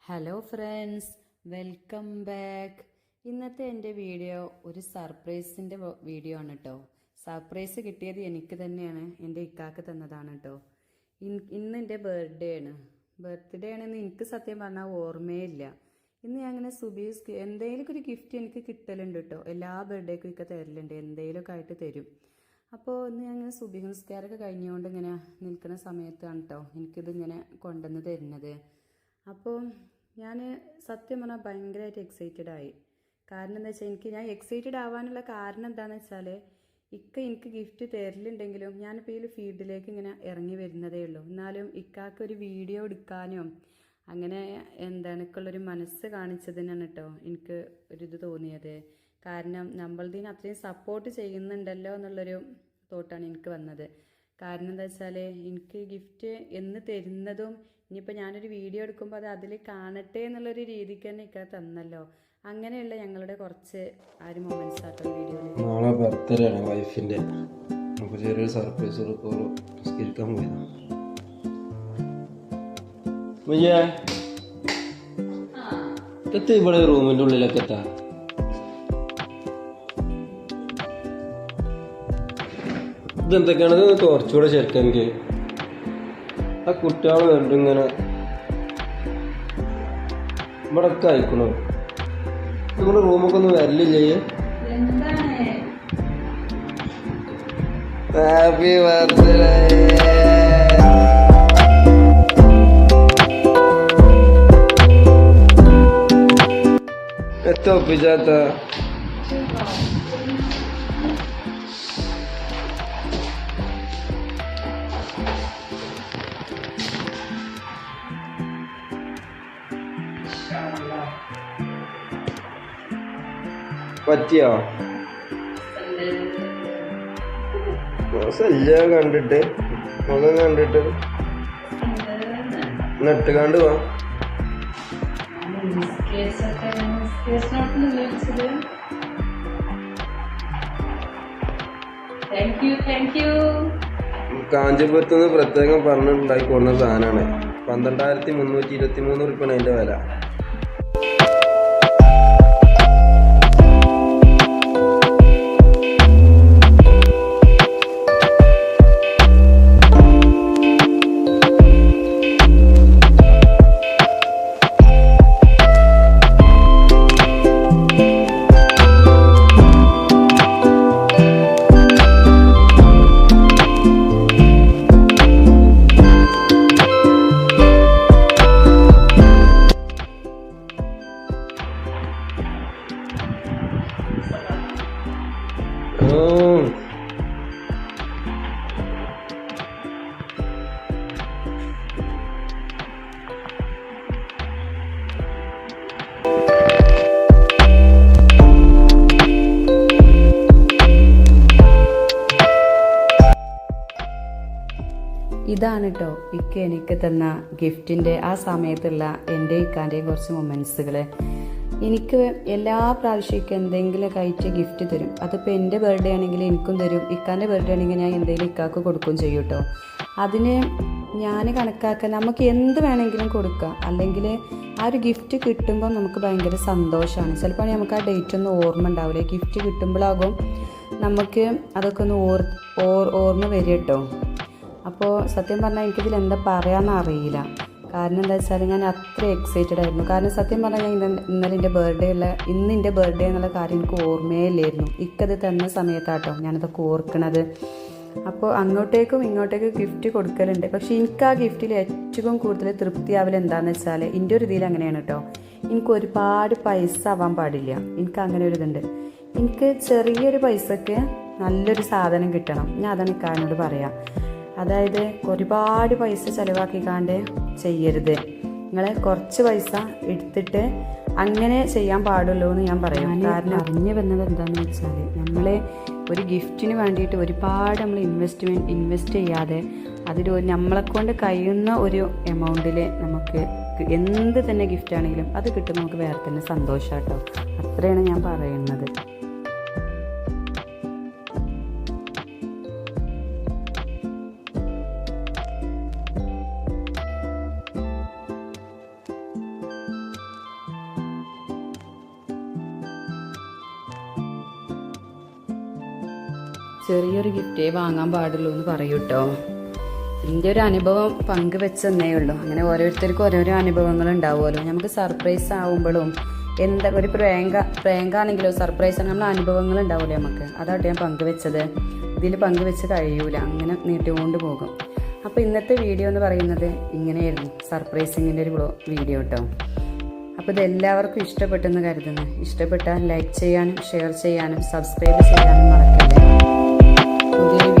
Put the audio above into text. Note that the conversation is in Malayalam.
Hello friends, welcome back. ഇന്നത്തെ എൻ്റെ വീഡിയോ ഒരു സർപ്രൈസിൻ്റെ വീഡിയോ ആണ് കേട്ടോ. സർപ്രൈസ് കിട്ടിയത് എനിക്ക് തന്നെയാണ്, എൻ്റെ ഇക്കാക്ക് തന്നതാണ് കേട്ടോ. ഇന്ന് എൻ്റെ ബർത്ത്ഡേ ആണെന്ന് എനിക്ക് സത്യം പറഞ്ഞാൽ ഓർമ്മയില്ല. ഇന്ന് ഞാൻ അങ്ങനെ സുബീസ് എന്തെങ്കിലുമൊക്കെ ഒരു ഗിഫ്റ്റ് എനിക്ക് കിട്ടലുണ്ട് കേട്ടോ. എല്ലാ ബർത്ത്ഡേക്കും ഒക്കെ തരലുണ്ട്, എന്തെങ്കിലുമൊക്കെ ആയിട്ട് തരും. അപ്പോൾ ഇന്ന് ഞാൻ ഇങ്ങനെ സുബഹി നിസ്കാരമൊക്കെ കഴിഞ്ഞുകൊണ്ട് ഇങ്ങനെ നിൽക്കുന്ന സമയത്താണ് കേട്ടോ എനിക്കിത് ഇങ്ങനെ കൊണ്ടുവന്ന് തരുന്നത്. അപ്പോൾ ഞാൻ സത്യം പറഞ്ഞാൽ ഭയങ്കരമായിട്ട് എക്സൈറ്റഡ് ആയി. കാരണം എന്താ വെച്ചാൽ ഞാൻ എക്സൈറ്റഡ് ആവാനുള്ള കാരണം എന്താണെന്ന് വെച്ചാൽ എനിക്ക് ഗിഫ്റ്റ് തരലുണ്ടെങ്കിലും ഞാനിപ്പോൾ ഈ ഫീൽഡിലേക്ക് ഇങ്ങനെ ഇറങ്ങി വരുന്നതേ ഉള്ളൂ. എന്നാലും ഇക്കാക്ക് ഒരു വീഡിയോ എടുക്കാനും അങ്ങനെ എനിക്കുള്ളൊരു മനസ്സ് കാണിച്ചതിനാണ് കേട്ടോ എനിക്ക് ഒരിത് തോന്നിയത്. കാരണം നമ്മളിതിന് അത്രയും സപ്പോർട്ട് ചെയ്യുന്നുണ്ടല്ലോ എന്നുള്ളൊരു തോട്ടാണ് എനിക്ക് വന്നത്. കാരണം എന്താ വെച്ചാൽ എനിക്ക് ഗിഫ്റ്റ് എന്ന് തരുന്നതും ഇനിയിപ്പോൾ ഞാനൊരു വീഡിയോ എടുക്കുമ്പോൾ അത് അതിൽ കാണട്ടെ എന്നുള്ളൊരു രീതിക്ക് തന്നെ ഇക്ക തന്നല്ലോ. അങ്ങനെയുള്ള ഞങ്ങളുടെ കുറച്ച് മൊമെന്റ്സ് ആട്ടോ വീഡിയോയിൽ. നാളെ ബർത്ത്ഡേ ആണ് വൈഫിൻ്റെ. അപ്പോൾ ചെറിയൊരു സർപ്രൈസ് നിസ്കരിക്കാൻ പോയതാണ്. ഇവിടെ റൂമിൻ്റെ ഉള്ളിലൊക്കെ എത്താ ഇതെന്തൊക്കെയാണത് കുറച്ചുകൂടെ ചേർക്കാൻ എനിക്ക് ആ കുട്ടികൾ കണ്ടു ഇങ്ങനെ ഇവിടെ ഒക്കെ അയക്കണോ. നമ്മുടെ റൂമൊക്കെ ഒന്ന് വരലില്ലേ? Happy birthday. എത്ര ഒപ്പിച്ചാത്ത പറ്റിയോ? എല്ലാം കണ്ടിട്ട് മുഖം കണ്ടിട്ട് നട്ടുകാണ്ട് വാ. കാഞ്ചീപുരത്തുനിന്ന് പ്രത്യേകം പറഞ്ഞിട്ടുണ്ടാക്കി കൊടുന്ന സാധനമാണ്. 12,323 ഉറുപ്പിയാണ് അതിന്റെ വില. ഇതാണ് കേട്ടോ എനിക്ക് തന്ന ഗിഫ്റ്റിൻ്റെ ആ സമയത്തുള്ള എൻ്റെ ഇക്കാൻ്റെയും കുറച്ച് മൊമെൻറ്റ്സുകൾ. എനിക്ക് എല്ലാ പ്രാവശ്യവും എന്തെങ്കിലുമൊക്കെ ആയിട്ട് ഗിഫ്റ്റ് തരും. അതിപ്പോൾ എൻ്റെ ബർത്ത്ഡേ ആണെങ്കിൽ എനിക്കും തരും, ഇക്കാൻ്റെ ബർത്ത്ഡേ ആണെങ്കിൽ ഞാൻ എന്തെങ്കിലും ഇക്കാക്ക് കൊടുക്കുകയും ചെയ്യും കേട്ടോ. അതിന് ഞാൻ കണക്കാക്കാൻ നമുക്ക് എന്ത് വേണമെങ്കിലും കൊടുക്കാം. അല്ലെങ്കിൽ ആ ഒരു ഗിഫ്റ്റ് കിട്ടുമ്പോൾ നമുക്ക് ഭയങ്കര സന്തോഷമാണ്. ചിലപ്പോൾ നമുക്ക് ആ ഡേറ്റ് ഒന്നും ഓർമ്മ ഉണ്ടാവില്ല. ഗിഫ്റ്റ് കിട്ടുമ്പോഴാകും നമുക്ക് അതൊക്കെ ഒന്ന് ഓർമ്മ വരും കേട്ടോ. അപ്പോൾ സത്യം പറഞ്ഞാൽ എനിക്കിതിൽ എന്താ പറയാമെന്ന് അറിയില്ല. കാരണം എന്താ വെച്ചാൽ ഞാൻ അത്ര എക്സൈറ്റഡ് ആയിരുന്നു. കാരണം സത്യം പറഞ്ഞാൽ ഇന്നലെ എൻ്റെ ഇന്ന് എൻ്റെ ബർത്ത്ഡേ എന്നുള്ള കാര്യം എനിക്ക് ഓർമ്മയില്ലായിരുന്നു. ഇക്കത് തന്ന സമയത്താട്ടോ ഞാനതൊക്കെ ഓർക്കണത്. അപ്പോൾ അങ്ങോട്ടേക്കും ഇങ്ങോട്ടേക്കും ഗിഫ്റ്റ് കൊടുക്കലുണ്ട്. പക്ഷേ എനിക്ക് ആ ഗിഫ്റ്റിൽ ഏറ്റവും കൂടുതൽ തൃപ്തിയാവില്ല എന്താണെന്ന് വെച്ചാൽ എൻ്റെ ഒരു ഇതിൽ അങ്ങനെയാണ് കേട്ടോ. എനിക്ക് ഒരുപാട് പൈസ ആവാൻ പാടില്ല. എനിക്ക് അങ്ങനെ ഒരു ഇതുണ്ട്. എനിക്ക് ചെറിയൊരു പൈസക്ക് നല്ലൊരു സാധനം കിട്ടണം. ഞാൻ അതാണ് ഇക്കാരനോട് പറയാം. അതായത് ഒരുപാട് പൈസ ചിലവാക്കിക്കാണ്ട് ചെയ്യരുത്. നിങ്ങൾ കുറച്ച് പൈസ എടുത്തിട്ട് അങ്ങനെ ചെയ്യാൻ പാടുള്ളൂ എന്ന് ഞാൻ പറയാം. കാരണം അറിഞ്ഞു വന്നത് എന്താണെന്ന് വെച്ചാൽ നമ്മൾ ഒരു ഗിഫ്റ്റിന് വേണ്ടിയിട്ട് ഒരുപാട് നമ്മൾ ഇൻവെസ്റ്റ് ചെയ്യാതെ അതിൽ നമ്മളെക്കൊണ്ട് കഴിയുന്ന ഒരു എമൗണ്ടിൽ നമുക്ക് എന്ത് തന്നെ ഗിഫ്റ്റ് ആണെങ്കിലും അത് കിട്ടുമ്പോൾ നമുക്ക് വേറെ തന്നെ സന്തോഷം കേട്ടോ. അത്രയാണ് ഞാൻ പറയുന്നത്. ചെറിയൊരു ഗിഫ്റ്റേ വാങ്ങാൻ പാടുള്ളൂ എന്ന് പറയൂ കേട്ടോ. എൻ്റെ ഒരു അനുഭവം പങ്കുവെച്ചെന്നേ ഉള്ളൂ. അങ്ങനെ ഓരോരുത്തർക്കും ഓരോരോ അനുഭവങ്ങൾ ഉണ്ടാവുമല്ലോ. നമുക്ക് സർപ്രൈസ് ആവുമ്പോഴും എന്താ ഒരു പ്രാങ്കാണെങ്കിലോ സർപ്രൈസ് ആണെങ്കിൽ നമ്മൾ അനുഭവങ്ങൾ ഉണ്ടാവില്ലേ നമുക്ക്. അതാട്ടെ ഞാൻ പങ്കുവെച്ചത്. ഇതിൽ പങ്കുവെച്ച് കഴിയൂല, അങ്ങനെ നീട്ടിക്കൊണ്ട് പോകും. അപ്പോൾ ഇന്നത്തെ വീഡിയോ എന്ന് പറയുന്നത് ഇങ്ങനെയായിരുന്നു, സർപ്രൈസിങ്ങിൻ്റെ ഒരു വീഡിയോ കേട്ടോ. അപ്പോൾ ഇത് എല്ലാവർക്കും ഇഷ്ടപ്പെട്ടെന്ന് കരുതുന്നു. ഇഷ്ടപ്പെട്ടാൽ ലൈക്ക് ചെയ്യാനും ഷെയർ ചെയ്യാനും സബ്സ്ക്രൈബ് ചെയ്യാനും മറക്കല്ലേ. പുതിയ